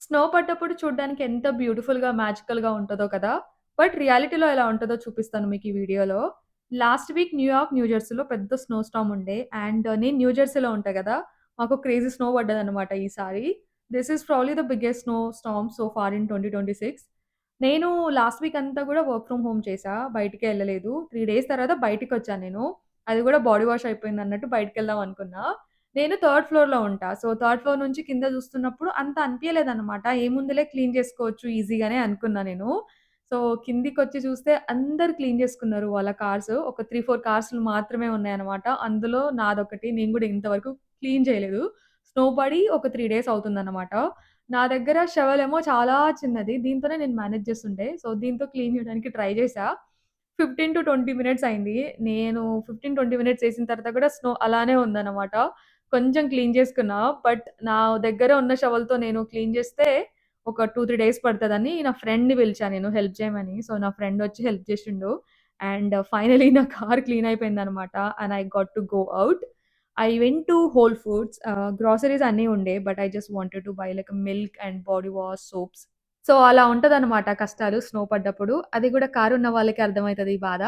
Snow పడ్డప్పుడు చూడ్డానికి ఎంత బ్యూటిఫుల్‌గా, మ్యాజికల్‌గా ఉంటదో కదా! బట్ రియాలిటీలో ఎలా ఉంటదో చూపిస్తాను మీకు ఈ వీడియోలో. లాస్ట్ వీక్ న్యూయార్క్, న్యూ జెర్సీలో పెద్ద స్నో స్టార్మ్ ఉండే. అండ్ నేను న్యూ జెర్సీలో ఉంటా గదా! మాకు క్రేజీ స్నో పడ్డదనమాట ఈసారి. This is probably the biggest snow storm so far in 2026. నేను లాస్ట్ వీక్ అంతా గూడా వర్క్ ఫ్రమ్ హోమ్ చేశా. బయటికే ఎళ్ళలేదు. 3 డేస్ తర్వాత బయటికొచ్చాను నేను. అది గూడా బాడీ వాష్ అయిపోయిందన్నట్టు బయటికెళ్దాం అనుకున్నా. నేను థర్డ్ ఫ్లోర్‌లో ఉంటా. సో, థర్డ్ ఫ్లోర్ నుంచి కింద చూస్తున్నప్పుడు అంత అనిపియలేదనమాట. ఏముందిలే క్లీన్ చేసుకోవచ్చు ఈజీగానే అనుకున్నా నేను. సో, కిందికొచ్చి చూస్తే అందరూ క్లీన్ చేసుకున్నారు వాళ్ళ కార్స్. ఒక 3, 4 కార్స్‌లు మాత్రమే ఉన్నాయన్నమాట. అందులో నాదొకటి. నేను గూడా ఇంతవరకు క్లీన్ చేయలేదు. స్నో పడి ఒక 3 డేస్ అవుతుందన్నమాట. నా దగ్గర షవలేమో చాలా చిన్నది. దీంతోనే నేను మేనేజ్ చేస్తుండే. సో, దీంతో క్లీన్ చేయడానికి ట్రై చేశా. 15-20 మినిట్స్ అయింది. నేను 15, 20 మినిట్స్ చేసిన తర్వాత కూడా స్నో అలానే ఉందన్నమాట. కొంచెం క్లీన్ చేసుకున్నా. బట్ నా దగ్గర ఉన్న షవల్‌తో నేను క్లీన్ చేస్తే ఒక 2, 3 డేస్ పడతదని నా ఫ్రెండ్‌ని పిలిచా నేను హెల్ప్ చేయమని. సో, నా ఫ్రెండ్ వచ్చి హెల్ప్ చేసిండు. అండ్ ఫైనల్లీ నా కార్ క్లీన్ అయిపోయిందన్నమాట. And I got to go out. I went to Whole Foods. Groceries అన్నీ ఉండే. But I just wanted to buy like milk and body wash, soaps. So, అలా ఉంటదన్నమాట కష్టాలు snow పడ్డప్పుడు. అది గూడా కారున్న వాళ్ళకి అర్థమైతది ఈ బాధ.